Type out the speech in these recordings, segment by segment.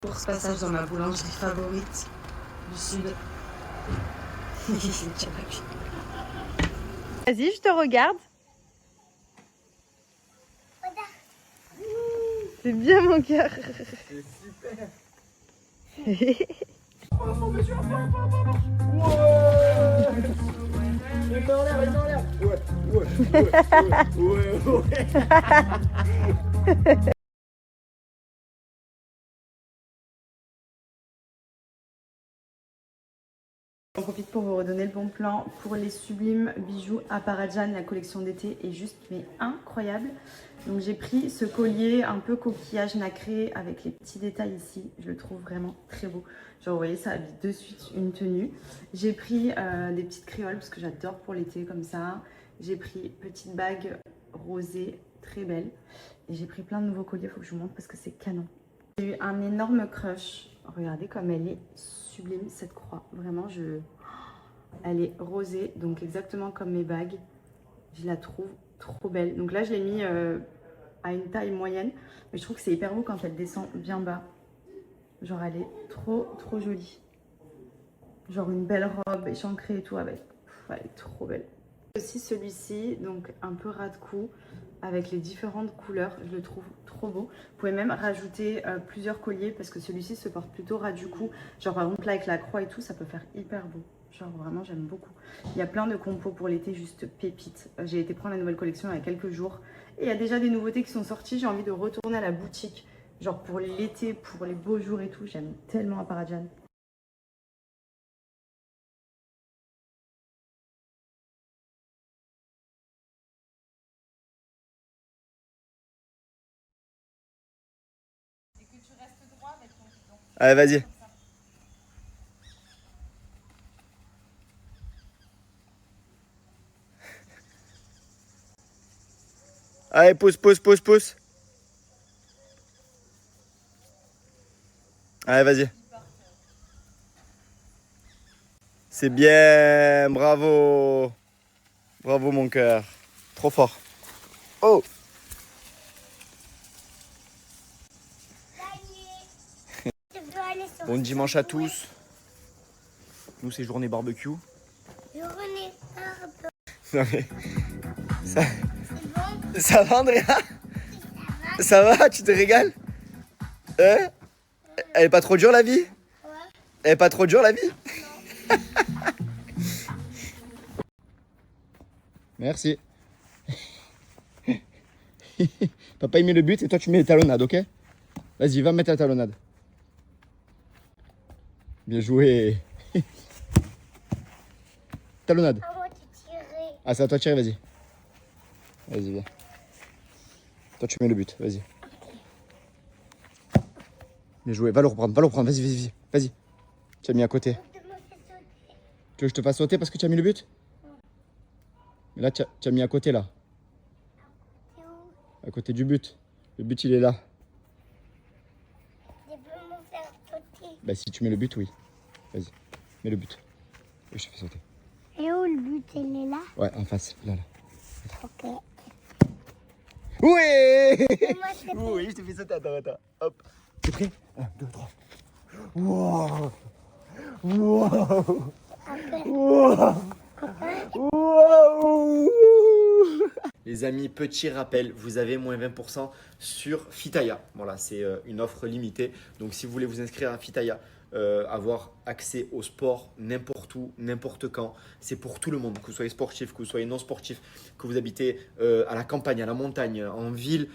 Pour ce passage dans ma boulangerie favorite du sud. Vas-y, je te regarde. C'est bien mon cœur. C'est super. Il est en l'air, il est en l'air. Ouais. J'en profite pour vous redonner le bon plan pour les sublimes bijoux à Parajan. La collection d'été est juste mais incroyable. Donc j'ai pris ce collier un peu coquillage nacré avec les petits détails ici. Je le trouve vraiment très beau. Genre vous voyez, ça habille de suite une tenue. J'ai pris des petites créoles parce que j'adore pour l'été comme ça. J'ai pris petite bague rosée très belle. Et j'ai pris plein de nouveaux colliers, il faut que je vous montre parce que c'est canon. J'ai eu un énorme crush. Regardez comme elle est sublime cette croix. Vraiment, elle est rosée, donc exactement comme mes bagues. Je la trouve trop belle. Donc là, je l'ai mis à une taille moyenne. Mais je trouve que c'est hyper beau quand elle descend bien bas. Genre, elle est trop jolie. Genre une belle robe échancrée et tout avec. Elle est trop belle. Aussi celui-ci, donc un peu ras de cou, avec les différentes couleurs, je le trouve trop beau. Vous pouvez même rajouter plusieurs colliers parce que celui-ci se porte plutôt ras du cou. Genre par exemple là avec la croix et tout, ça peut faire hyper beau. Genre vraiment j'aime beaucoup. Il y a plein de compos pour l'été, juste pépites. J'ai été prendre la nouvelle collection il y a quelques jours et il y a déjà des nouveautés qui sont sorties. J'ai envie de retourner à la boutique, genre pour l'été, pour les beaux jours et tout. J'aime tellement à Parajan. Allez, vas-y. Allez, pousse. Allez, vas-y. C'est bien, bravo. Bravo mon cœur. Trop fort. Oh. Bon dimanche à tous. Nous c'est journée barbecue. Journée barbecue. Non mais ça, C'est bon? ça va Andrea? Ça va? Tu te régales? Hein? Elle est pas trop dure la vie? Ouais. Elle est pas trop dure la vie? Merci. Papa il met le but et toi tu mets les talonnades, ok? Vas-y, va mettre la talonnade. Bien joué. Talonnade. À moi de tirer. Ah, c'est à toi de tirer, vas-y. Vas-y, viens. Toi, tu mets le but, vas-y. Bien joué, va le reprendre, vas-y. Vas-y. Tu as mis à côté. Tu me fais sauter. Tu veux que je te fasse sauter parce que tu as mis le but? Mais là, tu as mis à côté, là. C'est où? À côté du but. Le but, il est là. Tu peux me faire sauter. Bah, si tu mets le but, oui. Vas-y, mets le but. Et je te fais sauter. Et où le but? Il est là? Ouais, en face, là. Ok. Oui. Et moi, je te fais. Oui, je te fais sauter, attends. Hop. T'es prêt? 1, 2, 3. Wow. Après. Les amis, petit rappel, vous avez moins 20% sur Fitaya. Voilà, c'est une offre limitée. Donc si vous voulez vous inscrire à Fitaya, avoir accès au sport n'importe où, n'importe quand, c'est pour tout le monde, que vous soyez sportif, que vous soyez non sportif, que vous habitez à la campagne, à la montagne, en ville.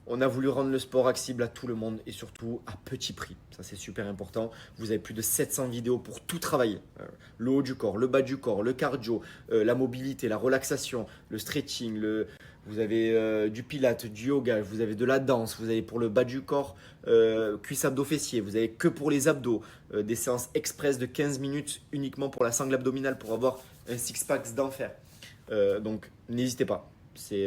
On a voulu rendre le sport accessible à tout le monde et surtout à petit prix. Ça, c'est super important. Vous avez plus de 700 vidéos pour tout travailler. Le haut du corps, le bas du corps, le cardio, la mobilité, la relaxation, le stretching, vous avez du pilates, du yoga, vous avez de la danse, vous avez pour le bas du corps, cuisse abdos fessiers, vous avez que pour les abdos, des séances express de 15 minutes uniquement pour la sangle abdominale pour avoir un six-pack d'enfer. Donc, n'hésitez pas. C'est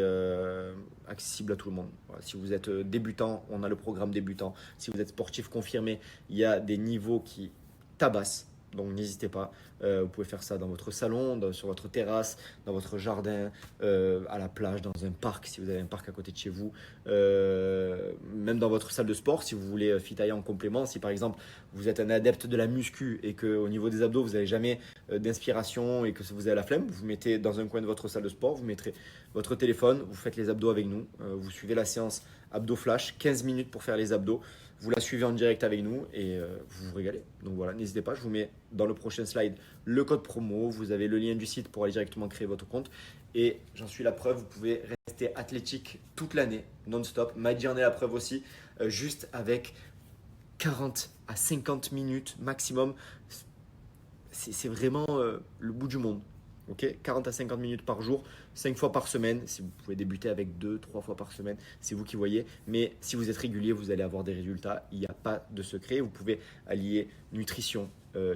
accessible à tout le monde. Voilà, si vous êtes débutant, on a le programme débutant. Si vous êtes sportif confirmé, il y a des niveaux qui tabassent. Donc n'hésitez pas, vous pouvez faire ça dans votre salon, sur votre terrasse, dans votre jardin, à la plage, dans un parc si vous avez un parc à côté de chez vous, même dans votre salle de sport si vous voulez Fitaya en complément. Si par exemple vous êtes un adepte de la muscu et qu'au niveau des abdos vous n'avez jamais d'inspiration et que vous avez la flemme, vous mettez dans un coin de votre salle de sport, vous mettrez votre téléphone, vous faites les abdos avec nous, vous suivez la séance abdos flash, 15 minutes pour faire les abdos. Vous la suivez en direct avec nous et vous vous régalez. Donc voilà, n'hésitez pas, je vous mets dans le prochain slide le code promo. Vous avez le lien du site pour aller directement créer votre compte. Et j'en suis la preuve, vous pouvez rester athlétique toute l'année, non-stop. Maïdi en est la preuve aussi, juste avec 40 à 50 minutes maximum. C'est vraiment le bout du monde. Okay, 40 à 50 minutes par jour, 5 fois par semaine. Si vous pouvez débuter avec 2-3 fois par semaine, c'est vous qui voyez. Mais si vous êtes régulier, vous allez avoir des résultats. Il n'y a pas de secret. Vous pouvez allier nutrition,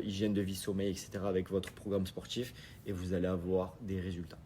hygiène de vie, sommeil, etc. avec votre programme sportif et vous allez avoir des résultats.